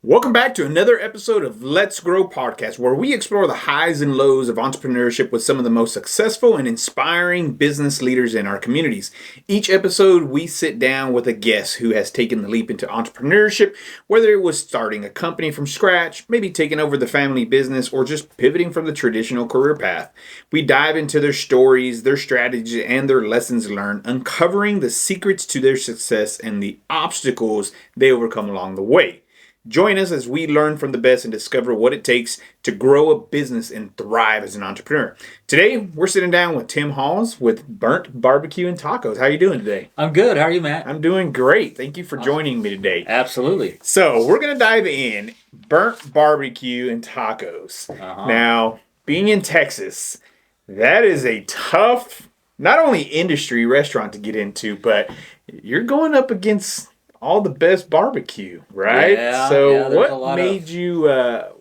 Welcome back to another episode of Let's Grow Podcast, where we explore the highs and lows of entrepreneurship with some of the most successful and inspiring business leaders in our communities. Each episode, we sit down with a guest who has taken the leap into entrepreneurship, whether it was starting a company from scratch, maybe taking over the family business, or just pivoting from the traditional career path. We dive into their stories, their strategies, and their lessons learned, uncovering the secrets to their success and the obstacles they overcome along the way. Join us as we learn from the best and discover what it takes to grow a business and thrive as an entrepreneur. Today, we're sitting down with Tim Halls with Burnt Barbecue and Tacos. How are you doing today? I'm good. How are you, Matt? I'm doing great. Thank you for joining me today. Absolutely. So, we're going to dive in Burnt Barbecue and Tacos. Now, being in Texas, that is a tough, not only industry restaurant to get into, but you're going up against all the best barbecue, right? Yeah, What made you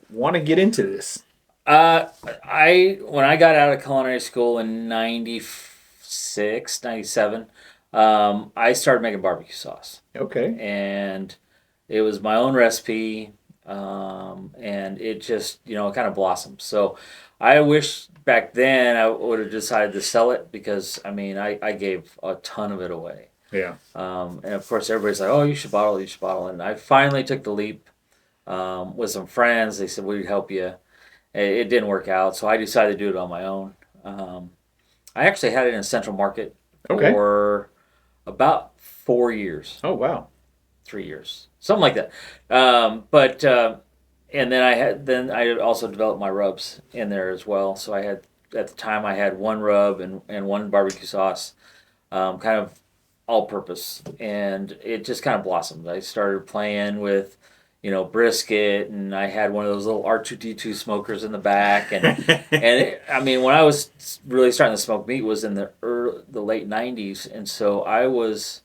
want to get into this? When I got out of culinary school in 96, 97, I started making barbecue sauce. Okay. And it was my own recipe, and it just, kind of blossomed. So I wish back then I would have decided to sell it because, I gave a ton of it away. Yeah. And of course, everybody's like, "Oh, you should bottle, you should bottle." And I finally took the leap with some friends. They said we'd help you. It didn't work out, so I decided to do it on my own. I actually had it in Central Market for about 4 years. Oh, wow. 3 years, something like that. And then I also developed my rubs in there as well. So I had at the time I had one rub and one barbecue sauce, kind of all purpose, and it just kind of blossomed. I started playing with, brisket, and I had one of those little R2D2 smokers in the back, and when I was really starting to smoke meat was in the late 90s, and so I was,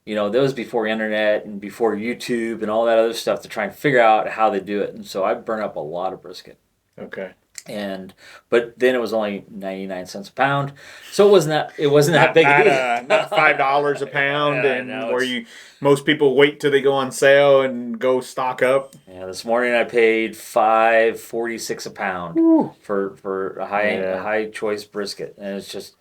that was before internet and before YouTube and all that other stuff to try and figure out how they do it, and so I burned up a lot of brisket. Okay. But then it was only 99 cents a pound, so it wasn't that big a deal. Not $5 a pound, most people wait till they go on sale and go stock up. Yeah, this morning I paid $5.46 a pound for a high choice brisket, and it's just,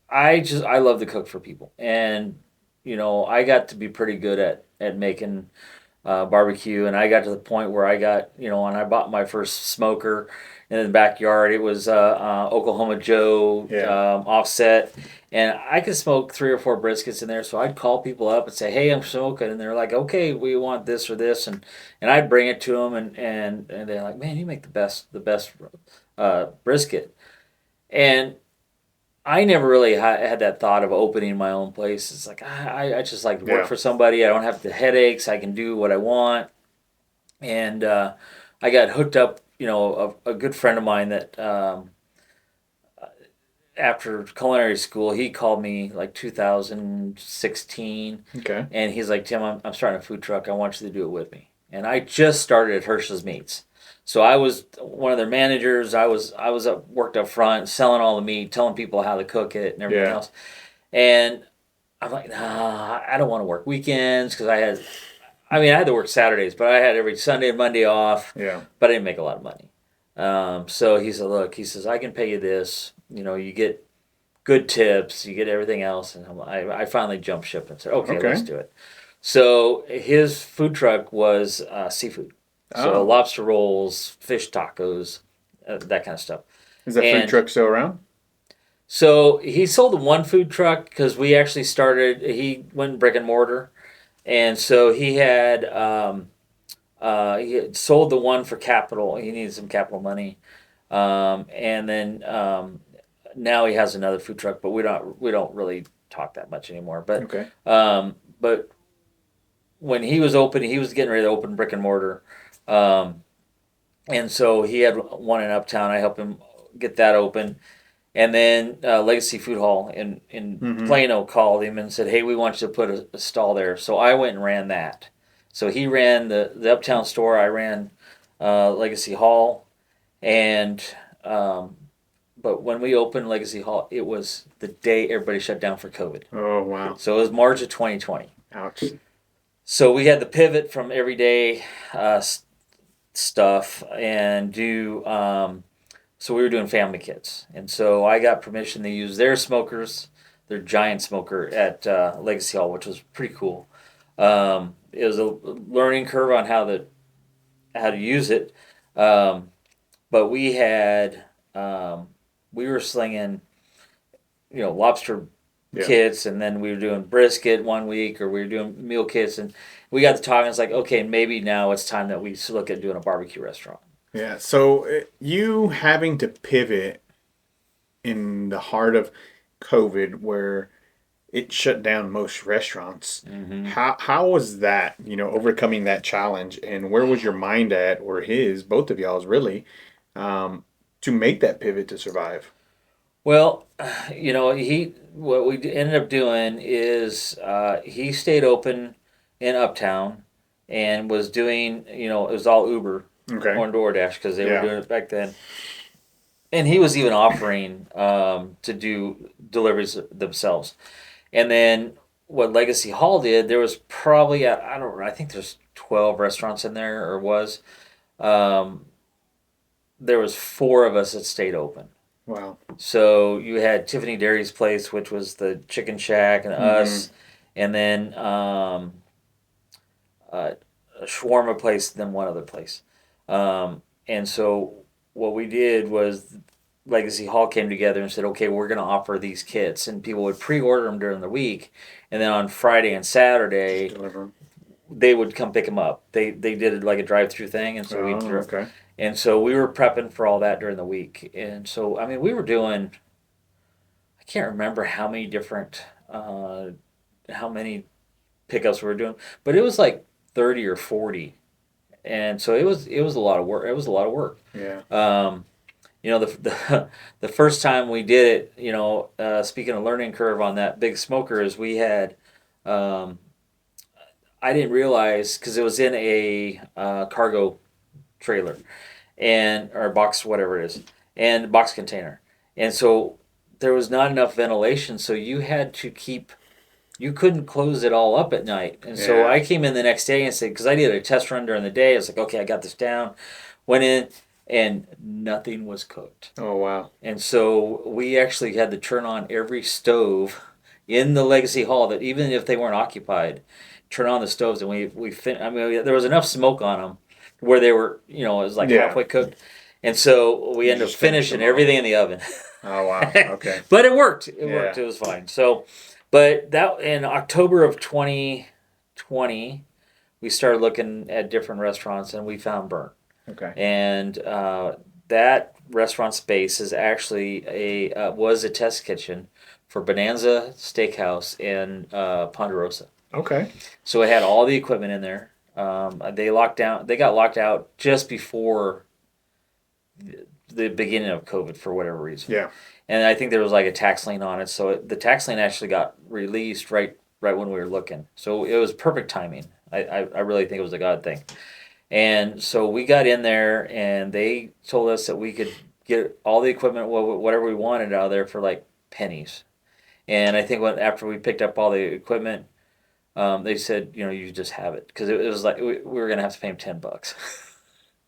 I love to cook for people, and I got to be pretty good at making barbecue, and I got to the point where I got, when I bought my first smoker in the backyard, it was Oklahoma Joe offset, and I could smoke 3 or 4 briskets in there, so I'd call people up and say, "Hey, I'm smoking," and they're like, "Okay, we want this or this," and I'd bring it to them, and they're like, "Man, you make the best brisket," and I never really had that thought of opening my own place. It's like, I just like to work for somebody. I don't have the headaches. I can do what I want. And I got hooked up, a good friend of mine that after culinary school, he called me like 2016. Okay. And he's like, "Tim, I'm starting a food truck. I want you to do it with me." And I just started at Hirsch's Meats. So I was one of their managers. I worked up front, selling all the meat, telling people how to cook it and everything else. And I'm like, nah, I don't want to work weekends because I had to work Saturdays, but I had every Sunday and Monday off. Yeah. But I didn't make a lot of money. So he said, "Look," he says, "I can pay you this. You get good tips, you get everything else." And I finally jumped ship and said, okay, let's do it. So his food truck was seafood. So lobster rolls, fish tacos, that kind of stuff. Is that food truck still around? So he sold the one food truck because he went brick and mortar. And so he had sold the one for capital. He needed some capital money. And then now he has another food truck, but we don't really talk that much anymore. But but when he was getting ready to open brick and mortar. And so he had one in Uptown. I helped him get that open. And then Legacy Food Hall in Plano called him and said, "Hey, we want you to put a stall there." So I went and ran that. So he ran the Uptown store. I ran Legacy Hall. And but when we opened Legacy Hall, it was the day everybody shut down for COVID. Oh, wow. So it was March of 2020. Ouch. So we had to pivot from everyday stuff and do. So we were doing family kits, and so I got permission to use their smokers, their giant smoker at Legacy Hall, which was pretty cool. It was a learning curve on how to use it, um, but we were slinging lobster Yeah. kits, and then we were doing brisket one week, or we were doing meal kits, and we got to talking. It's like, okay, maybe now it's time that we look at doing a barbecue restaurant. Yeah. So you having to pivot in the heart of COVID, where it shut down most restaurants. Mm-hmm. How was that? Overcoming that challenge, and where was your mind at, or his, both of y'all's really, um, to make that pivot to survive? Well, what we ended up doing is he stayed open in Uptown and was doing, it was all Uber Okay. or DoorDash because they were Yeah. doing it back then. And he was even offering to do deliveries themselves. And then what Legacy Hall did, there was probably, I don't know, I think there's 12 restaurants in there, or was. Um, there was four of us that stayed open. Wow. So you had Tiffany Dairy's place, which was the Chicken Shack, and Mm-hmm. us, and then a shawarma place, then one other place. And so what we did was Legacy Hall came together and said, okay, we're going to offer these kits, and people would pre-order them during the week, and then on Friday and Saturday Deliver 'em. they would come pick them up. They did it like a drive-through thing, and so Oh, okay. we were prepping for all that during the week, and so I mean we were doing. I can't remember how many pickups we were doing, but it was like 30 or 40, and so it was a lot of work. It was a lot of work. Yeah. The first time we did it, speaking of learning curve on that big smoker, is we had. Um, I didn't realize because it was in a cargo trailer and or box, whatever it is, and box container, and so there was not enough ventilation, so you couldn't close it all up at night. And so Yeah. I came in the next day and said, because I did a test run during the day, I was like, okay, I got this down. Went in, and nothing was cooked. Oh, wow. And so we actually had to turn on every stove in the Legacy Hall, that even if they weren't occupied, turn on the stoves, and I mean, there was enough smoke on them where they were, it was like Yeah. halfway cooked. And so we You ended up just finished finishing them off. everything in the oven. Oh, wow. Okay. But it worked. It Yeah. worked. It was fine. So, but that in October of 2020, we started looking at different restaurants, and we found Burnt. Okay. And that restaurant space is actually was a test kitchen for Bonanza Steakhouse in Ponderosa. Okay. So it had all the equipment in there. They locked down. They got locked out just before the beginning of COVID for whatever reason. Yeah. And I think there was like a tax lien on it, so the tax lien actually got released right when we were looking. So it was perfect timing. I really think it was a God thing. And so we got in there, and they told us that we could get all the equipment, whatever we wanted, out of there for like pennies. And I think after we picked up all the equipment, they said, you just have it, because it was like we were gonna have to pay them $10.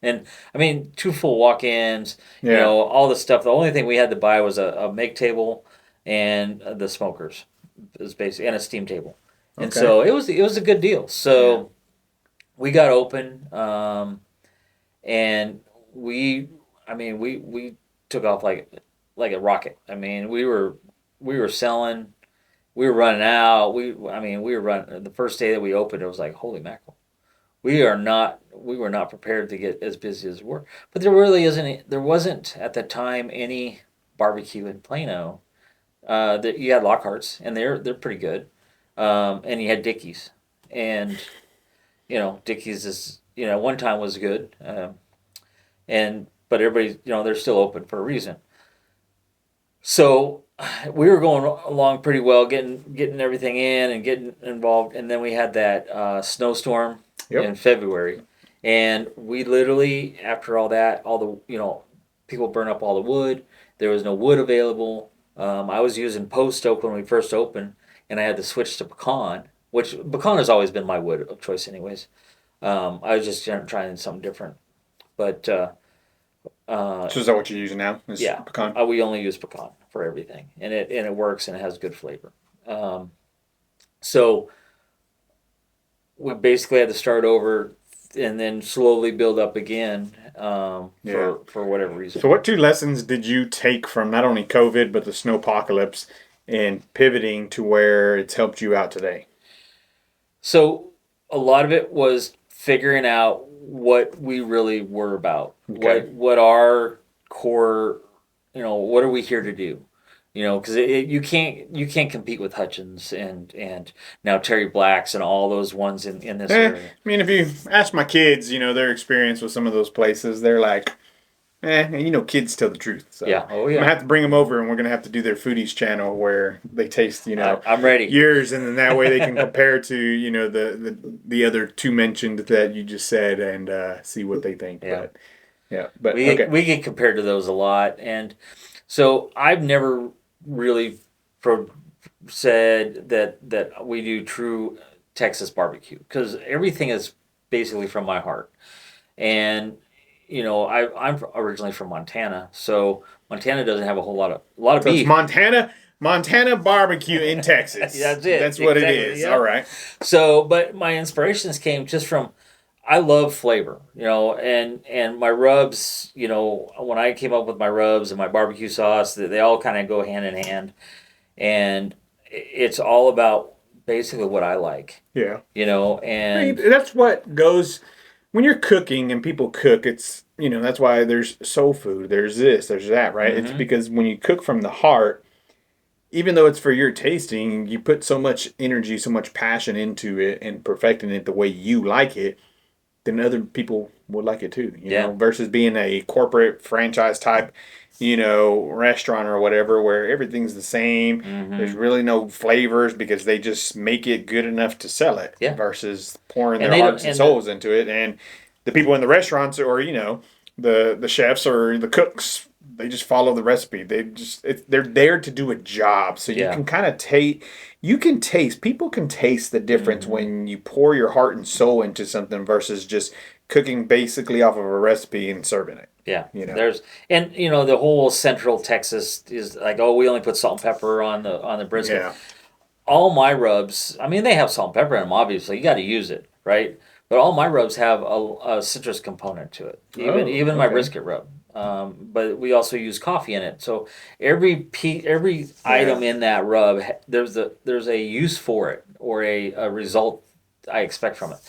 And I mean, two full walk-ins, Yeah. all the stuff. The only thing we had to buy was a make table and the smokers, is basically, and a steam table. And Okay. so it was a good deal. So we got open, and we took off like a rocket. I mean, we were selling, we were running out. We were running the first day that we opened. It was like, holy mackerel. We were not prepared to get as busy as we were. But there wasn't at the time any barbecue in Plano. You had Lockhart's, and they're pretty good. And you had Dickey's, and Dickey's is, one time was good. But everybody, they're still open for a reason. So we were going along pretty well, getting everything in and getting involved, and then we had that snowstorm Yep. in February, and we literally, after all that, all the people burn up all the wood. There was no wood available. I was using post oak when we first opened, and I had to switch to pecan. which pecan has always been my wood of choice, anyways. I was just trying something different, but So is that what you're using now? Is yeah, pecan? we only use pecan for everything, and it works and it has good flavor. Um, so we basically had to start over and then slowly build up again Yeah. for whatever reason. So what two lessons did you take from not only COVID but the snowpocalypse and pivoting to where it's helped you out today? So a lot of it was figuring out what we really were about. Okay. What our core, what are we here to do? Because you can't compete with Hutchins and now Terry Blacks and all those ones in this I area. mean, if you ask my kids, their experience with some of those places, they're like, and kids tell the truth. So Yeah. Oh I'm gonna yeah. have to bring them over, and we're gonna have to do their foodies channel where they taste, I'm ready. yours, and then that way they can compare to, the other two mentioned that you just said, and see what they think. Yeah. But yeah, but We okay, we get compared to those a lot, and so I've never really said that we do true Texas barbecue because everything is basically from my heart. And I'm originally from Montana, so Montana doesn't have a lot of so it's beef. Montana barbecue in Texas. That's it. That's what it Exactly. is. All Yep. right. So, but my inspirations came just from I love flavor, and my rubs. When I came up with my rubs and my barbecue sauce, they all kind of go hand in hand, and it's all about basically what I like. Yeah. I mean, And that's what goes when you're cooking and people cook. It's that's why there's soul food. There's this. There's that. Right. It's hmm because when you cook from the heart, even though it's for your tasting, you put so much energy, so much passion into it, and perfecting it the way you like it. Then other people would like it too. yeah, Versus being a corporate franchise type, restaurant or whatever where everything's the same. There's hmm really no flavors because they just make it good enough to sell it yeah, versus pouring and their they don't, hearts and and the, souls into it. And the people in the restaurants or, the chefs or the cooks, they just follow the recipe. They're there to do a job. So you yeah, can kind of taste, people can taste the difference hmm when you pour your heart and soul into something versus just cooking basically off of a recipe and serving it. yeah. You know. There's and the whole Central Texas is like, oh, we only put salt and pepper on the brisket. Yeah. All my rubs, I mean, they have salt and pepper in them. Obviously, you got to use it, right? But all my rubs have a citrus component to it. Oh, Even my okay. brisket rub. But we also use coffee in it. So every Yeah. item in that rub, there's a use for it or a result I expect from it.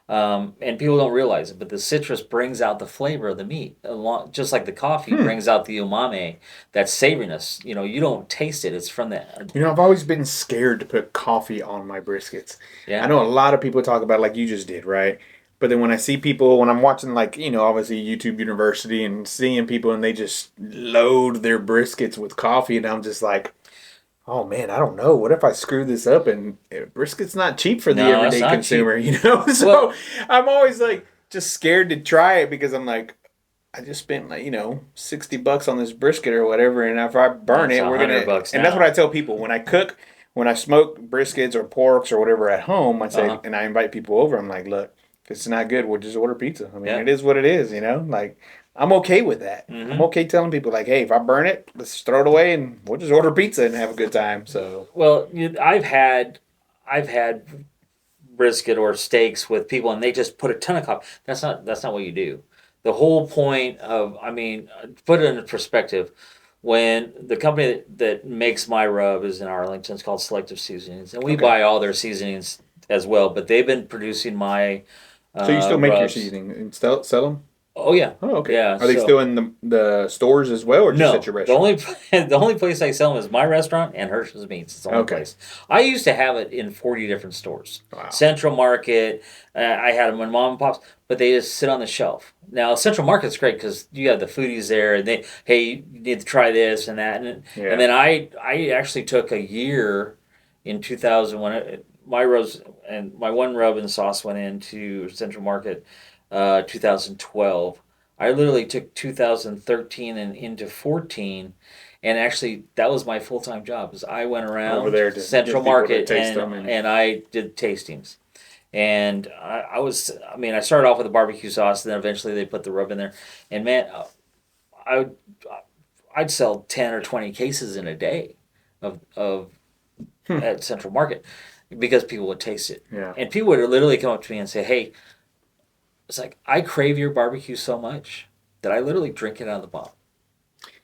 And people don't realize it, but the citrus brings out the flavor of the meat, along, just like the coffee Hmm. brings out the umami, that savoriness. You don't taste it; it's from the I've always been scared to put coffee on my briskets. I yeah. know a lot of people talk about it like you just did, right? But then when I see people, when I'm watching like, obviously YouTube University and seeing people and they just load their briskets with coffee and I'm just like, oh man, I don't know. What if I screw this up and brisket's not cheap for the No, it's everyday not cheap. consumer. So Well, I'm always like just scared to try it because I'm like, I just spent like, $60 on this brisket or whatever. And after I burn it's it, a we're hundred gonna, bucks and that's what I now. tell people when I cook, when I smoke briskets or porks or whatever at home, I Uh say, huh. and I invite people over, I'm like, look, if it's not good, we'll just order pizza. I mean, Yeah. it is what it is. Like, I'm okay with that. I'm hmm okay telling people like, hey, if I burn it, let's throw it away and we'll just order pizza and have a good time. So Well, I've had brisket or steaks with people, and they just put a ton of coffee. That's not what you do. The whole point of, I mean, put it in perspective. When the company that makes my rub is in Arlington, it's called Selective Seasonings, and we okay. buy all their seasonings as well. But they've been producing my So you still make your rubs. seasoning and sell them? Oh yeah, Oh, okay. yeah. Are they So still in the stores as well, or just at no, your the only restaurant? the only place I sell them is my restaurant and Hirsch's Meats. It's the only Okay. place. I used to have it in 40 different stores. Wow. Central Market, I had them in mom and pops, but they just sit on the shelf. Now Central Market's great because you have the foodies there, and they, hey, you need to try this and that, and Yeah. then I actually took a year in 2000 when my rubs and my one rub and sauce went into Central Market, 2012. I literally took 2013 and into 14 And actually, that was my full time job. Is I went Over around there to Central get people to Market taste them and and I did tastings. And I mean, I started off with the barbecue sauce, and then eventually they put the rub in there. And man, I would, I'd sell 10 or 20 cases in a day of at Central Market because people would taste it. yeah. And people would literally come up to me and say, "Hey, it's like I crave your barbecue so much that I literally drink it out of the bottle."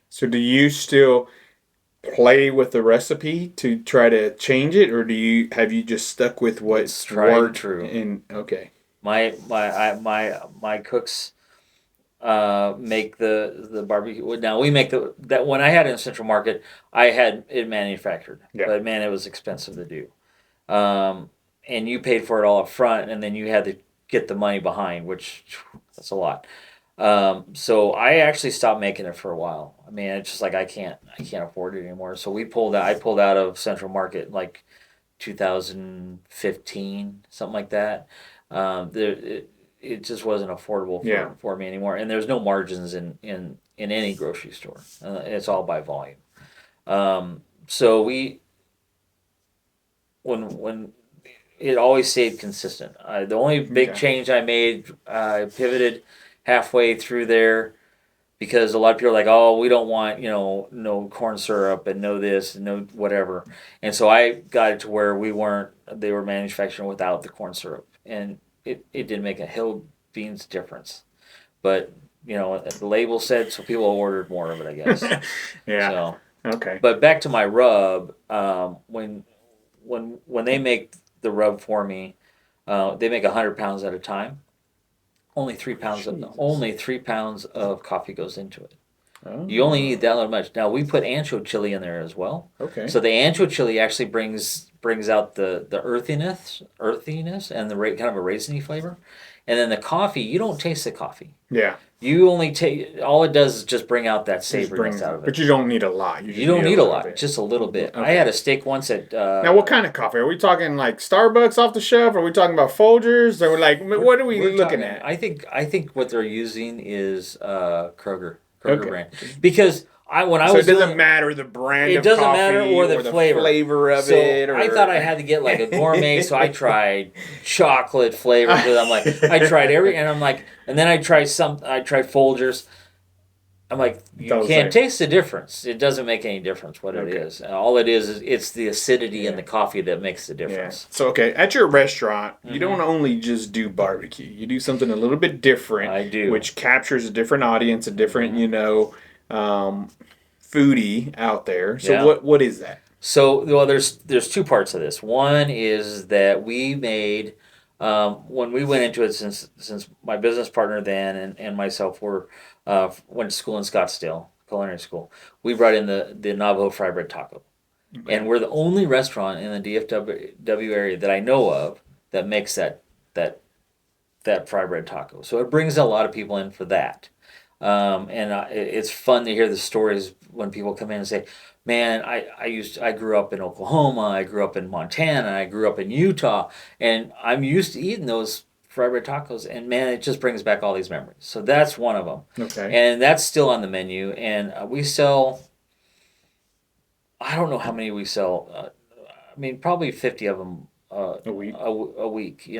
So do you still play with the recipe to try to change it, or have you just stuck with It's what's tried and worked? true. Okay. My cooks make the barbecue. Now we make that when I had it in Central Market, I had it manufactured, Yeah. but man, it was expensive to do. And you paid for it all up front, and then you had to get the money behind, which that's a lot. So I actually stopped making it for a while. I mean, it's just like I can't afford it anymore. So I pulled out of Central Market like 2015, something like that. It just wasn't affordable Yeah. for me anymore. And there's no margins in any grocery store. It's all by volume. So when it always stayed consistent. The only big Okay. change I made, I pivoted halfway through there because a lot of people are like, "Oh, we don't want no corn syrup and no this and no whatever," and so I got it to where we weren't. They were manufacturing without the corn syrup, and it didn't make a hill beans difference. But the label said, so people ordered more of it, I guess. Yeah. So, Okay. but back to my rub, when they make the rub for me, they make 100 pounds at a time. Jesus. Only 3 pounds of coffee goes into it. Oh. You only need that much. Now we put ancho chili in there as well. Okay. So the ancho chili actually brings out the earthiness and the kind of a raisiny flavor. And then the coffee, you don't taste the coffee. Yeah. You only take all it does is just bring out that Just savoriness out of it. but you don't need a lot. You don't need a lot, bit. just a little bit. I Okay. had a steak once at. Now, what kind of coffee? Are we talking like Starbucks off the shelf? Are we talking about Folgers? Or like, what are we We're looking talking- at? I think what they're using is Kroger Okay. brand, because when I So was it doesn't doing, matter the brand it of doesn't coffee matter or the flavor. of So it. Or... I thought I had to get like a gourmet, so I tried chocolate flavor. But I'm like, I tried and then I tried Folgers. I'm like, you Don't can't say. taste the difference. It doesn't make any difference what it Okay. is. All it is it's the acidity Yeah. in the coffee that makes the Yeah. difference. So, okay, at your restaurant, you Mhm. don't only just do barbecue. You do something a little bit different. I do. Which captures a different audience, a different, Mhm. foodie out there. So Yeah. what is that? So, well, there's two parts of this. One is that we made when we went into it, since my business partner then and myself went to school in Scottsdale, culinary school. We brought in the Navajo fry bread taco, and we're the only restaurant in the DFW area that I know of that makes that fry bread taco. So it brings a lot of people in for that. And it's fun to hear the stories when people come in and say, "Man, I grew up in Oklahoma, I grew up in Montana, I grew up in Utah, and I'm used to eating those fried bread tacos, and man, it just brings back all these memories." So that's one of them, Okay. and that's still on the menu. And we sell, I don't know how many we sell. I mean, probably 50 of them A week. a week.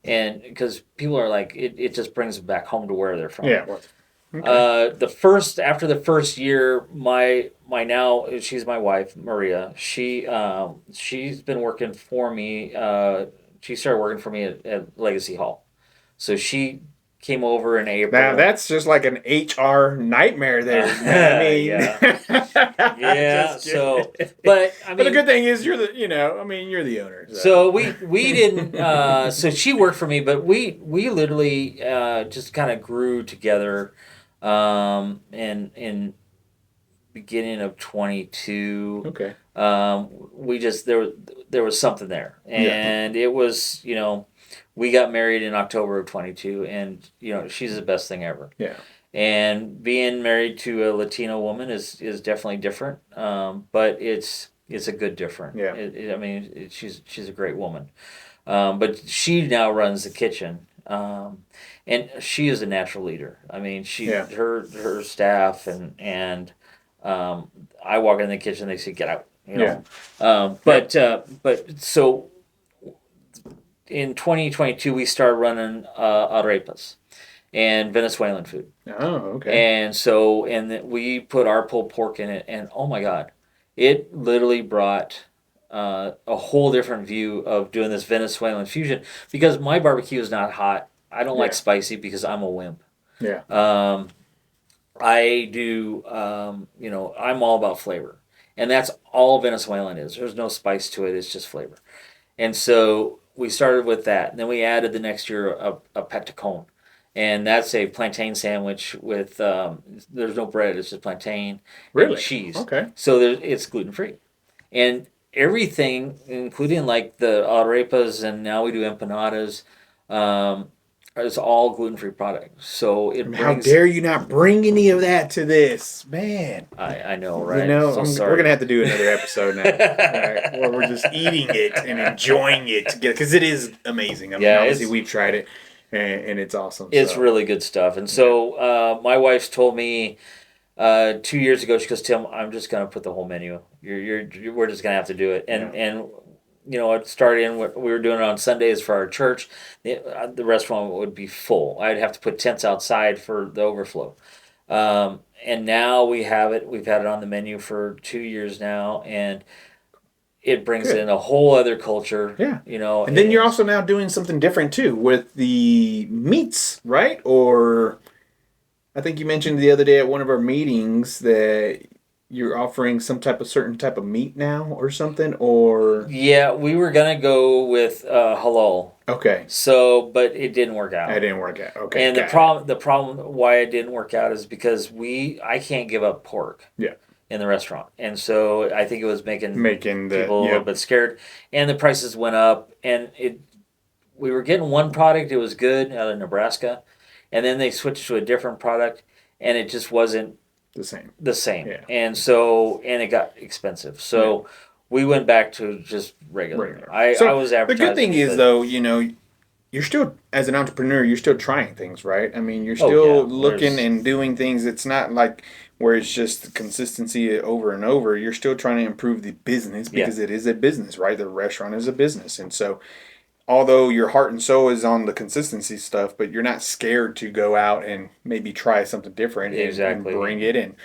And because people are like, it just brings them back home to where they're from. Yeah. What? Okay. After the first year, my now she's my wife, Maria. She's been working for me. She started working for me at Legacy Hall, so she came over in April. Now that's just like an HR nightmare there. Man. I mean, Yeah. Just kidding. So, but I mean, But the good thing is you're you're the owner. so we didn't. So she worked for me, but we literally just kind of grew together. In beginning of 22, Okay. we just there was something there, and it was we got married in October of 22, and she's the best thing ever. Yeah. And being married to a Latino woman is definitely different, but it's a good different. Yeah. I mean, she's a great woman, but she now runs the kitchen, and she is a natural leader. I mean, her staff and I walk in the kitchen, they say, "Get out," you Yeah. know. But so in 2022, we started running arepas and Venezuelan food. Oh, okay. And so, we put our pulled pork in it, and oh my God, it literally brought a whole different view of doing this Venezuelan fusion because my barbecue is not hot. I don't like Yeah. spicy because I'm a wimp. Yeah. Um, I do, I'm all about flavor. And that's all Venezuelan is. There's no spice to it, it's just flavor. And so we started with that. And then we added the next year a patacon. And that's a plantain sandwich with, there's no bread, it's just plantain and Really? cheese. Okay. So it's gluten free. And everything, including like the arepas, and now we do empanadas, um, is all gluten free product. So it How brings, dare you not bring any of that to this, man? I know, You right? know, So we're sorry. gonna have to do another episode now, right? Where we're just eating it and enjoying it together because it is amazing. I mean, Yeah, obviously it's we've tried it, and it's awesome. it's So really good stuff. And so my wife's told me 2 years ago, she goes, Tim, I'm just gonna put the whole menu. We're just gonna have to do it. yeah, And it started in what we were doing it on Sundays for our church. The restaurant would be full. I'd have to put tents outside for the overflow. And now we have it. We've had it on the menu for 2 years now, and it brings good. in a whole other culture. Yeah. You know, And then you're and also now doing something different too with the meats, right? Or I think you mentioned the other day at one of our meetings that you're offering some type of certain type of meat now or something, or yeah, we were gonna go with halal. okay, So, but it didn't work that out. didn't work out. Okay, And the got it. problem why it didn't work out is because I can't give up pork Yeah, in the restaurant, and so I think it was making making the people a little yep. bit scared, and the prices went up, and we were getting one product, it was good out of Nebraska, and then they switched to a different product, and it just wasn't The same. the same, Yeah, and it got expensive, so we went back to just regular. regular. I So was the good thing advertising, is but though, you know, you're still as an entrepreneur, you're still trying things, right? I mean, you're oh still yeah, looking and doing things. It's not like where it's just consistency over and over. You're still trying to improve the business yeah, because it is a business, right? The restaurant is a business, and so although your heart and soul is on the consistency stuff, but you're not scared to go out and maybe try something different and exactly. bring it and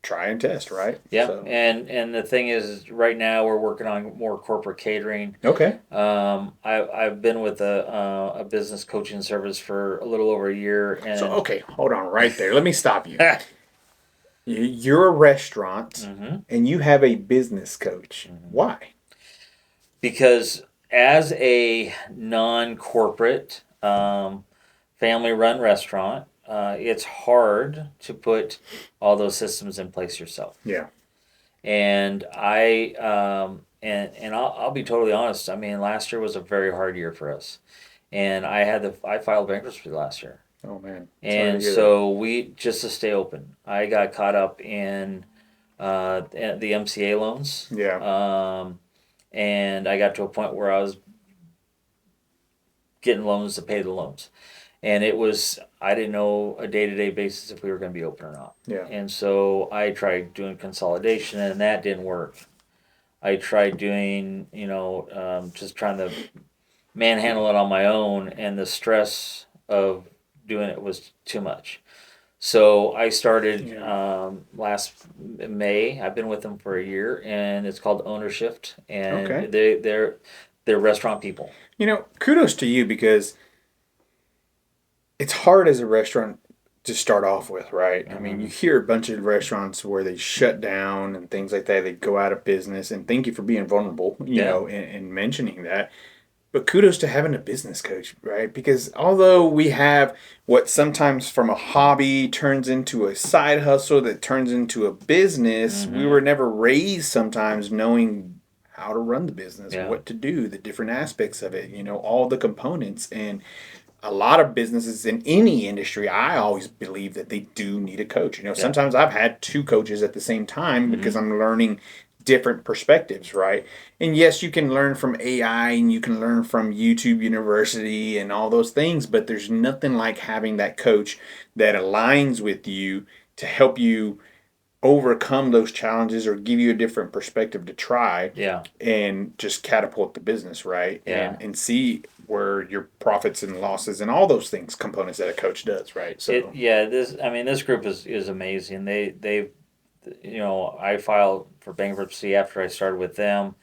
try and test, right? Yeah, So and the thing is, right now we're working on more corporate catering. okay, I've been with a business coaching service for a little over a year, so and okay, hold on right there. Let me stop you. You're a restaurant Mhm. and you have a business coach. Why? Because as a non-corporate family-run restaurant, it's hard to put all those systems in place yourself. Yeah. And I'll be totally honest. I mean, last year was a very hard year for us, and I filed bankruptcy last year, Oh man. Sorry to and hear that. so we just to stay open. I got caught up in the MCA loans, Yeah. and I got to a point where I was getting loans to pay the loans, and I didn't know a day to day basis if we were going to be open or not, Yeah. and so I tried doing consolidation, and that didn't work. I tried doing, just trying to manhandle it on my own, and the stress of doing it was too much. So I started Yeah. last May. I've been with them for a year, and it's called Ownership, Okay. and they're restaurant people. You know, kudos to you because it's hard as a restaurant to start off with, right? I mean, you hear a bunch of restaurants where they shut down and things like that. They go out of business. And thank you for being vulnerable, Yeah, and mentioning that. But kudos to having a business coach, right? Because although we have what sometimes from a hobby turns into a side hustle that turns into a business, we hmm were never raised sometimes knowing how to run the business, yeah, what to do, the different aspects of it, all the components. And a lot of businesses in any industry, I always believe that they do need a coach. yeah, Sometimes I've had two coaches at the same time because hmm I'm learning different perspectives, right? And yes, you can learn from AI and you can learn from YouTube University and all those things, but there's nothing like having that coach that aligns with you to help you overcome those challenges or give you a different perspective to try Yeah. and just catapult the business, right? Yeah. And see where your profits and losses and all those things, components that a coach does, right? So this group is amazing. They I filed for bankruptcy after I started with them,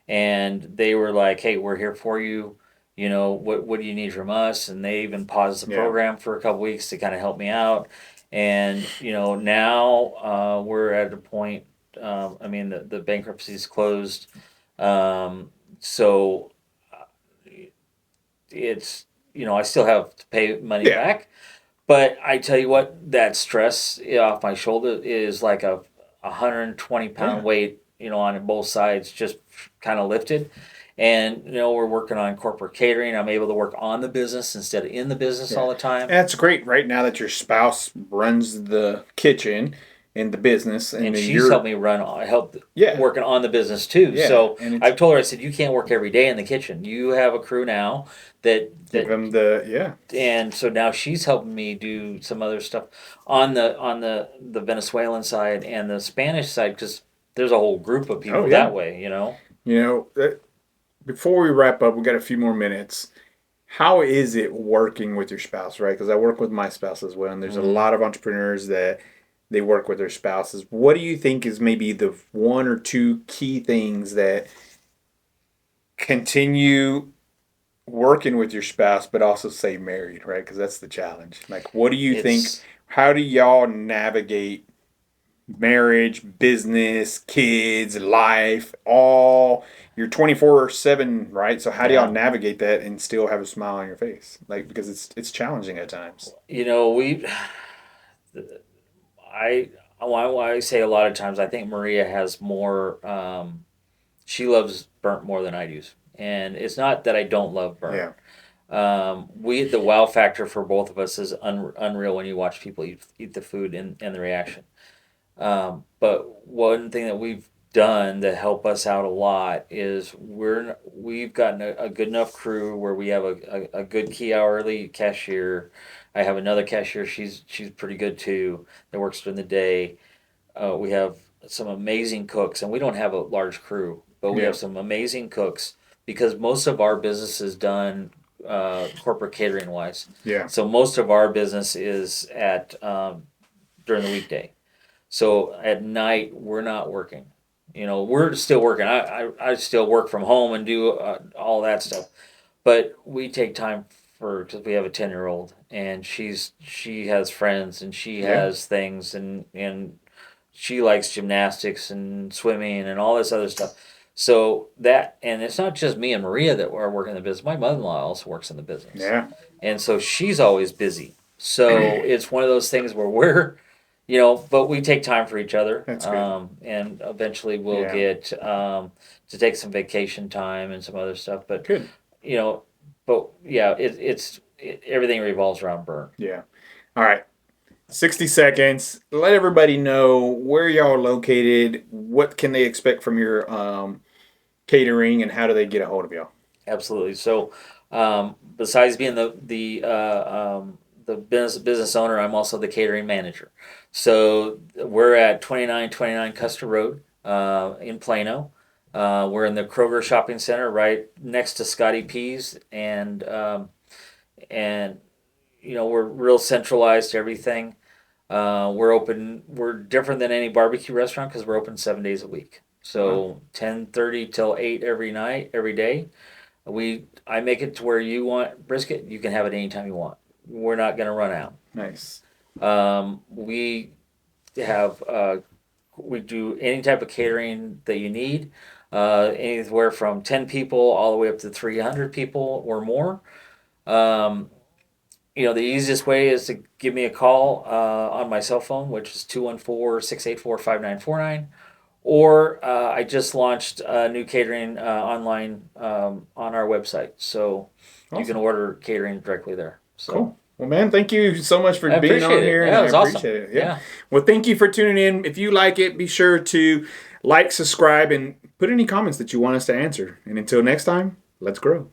and they were like, "Hey, we're here for you. What do you need from us?" And they even paused the yeah, program for a couple weeks to kind of help me out. And now we're at a point. The bankruptcy's closed, so it's I still have to pay money yeah, back. But I tell you what, that stress off my shoulder is like a 120-pound yeah. weight, on both sides, just kind of lifted. And we're working on corporate catering. I'm able to work on the business instead of in the business Yeah. all the time. And that's great right now that your spouse runs the kitchen and the business and And then she's you're helped me help yeah. working on the business too. Yeah. So And it's I've told her, I said, you can't work every day in the kitchen. You have a crew now give that them the yeah. and so now she's helping me do some other stuff on the Venezuelan side and the Spanish side, because there's a whole group of Oh people yeah. that way. Before we wrap up, we got a few more minutes. How is it working with your spouse, right? Because I work with my spouse as well, and there's a Mm-hmm. lot of entrepreneurs that they work with their spouses. What do you think is maybe the one or two key things that continue working with your spouse, but also stay married, right? Because that's the challenge. Like, what do you think? It's How do y'all navigate marriage, business, kids, life, all you're 24/7, right? So how do y'all yeah. navigate that and still have a smile on your face? Like because it's challenging at times. We I say a lot of times I think Maria has more. She loves burnt more than I do, and it's not that I don't love burnt. Yeah. The wow factor for both of us is unreal when you watch people eat the food and the reaction. But one thing that we've done to help us out a lot is we've gotten a good enough crew where we have a good key hourly cashier. I have another cashier. She's pretty good too. That works during the day. We have some amazing cooks, and we don't have a large crew, but we Yeah. have some amazing cooks because most of our business is done corporate catering wise. Yeah. So most of our business is at during the weekday. So at night we're not working. We're still working. I still work from home and do all that stuff, but we take time because we have a 10-year-old and she has friends and she Yeah. has things and she likes gymnastics and swimming and all this other stuff. So and it's not just me and Maria that are working in the business. My mother-in-law also works in the business, Yeah. and so she's always busy. So it's one of those things where but we take time for each other, That's good. and eventually we'll Yeah. get to take some vacation time and some other stuff. But Good. you know, but yeah, everything revolves around burn. Yeah. All right. 60 seconds. Let everybody know where y'all are located, what can they expect from your catering, and how do they get a hold of y'all? Absolutely. So, besides being the business owner, I'm also the catering manager. So we're at 2929 Custer Road in Plano. We're in the Kroger Shopping Center, right next to Scotty P's, and we're real centralized to everything. We're open. We're different than any barbecue restaurant because we're open 7 days a week. Wow. So 10:30 till 8 every night, every day. I make it to where you want brisket, you can have it anytime you want. We're not going to run out. Nice. We have we do any type of catering that you need, anywhere from 10 people all the way up to 300 people or more. Um, the easiest way is to give me a call on my cell phone, which is 214-684-5949. Or I just launched a new catering online on our website. So you can Awesome. order catering directly there. So Cool. Well, man, thank you so much for I being on appreciate it. here, and Yeah, it I was awesome. appreciate it. Yeah. Yeah. Well, thank you for tuning in. If you like it, be sure to like, subscribe, and put any comments that you want us to answer. And until next time, let's grow.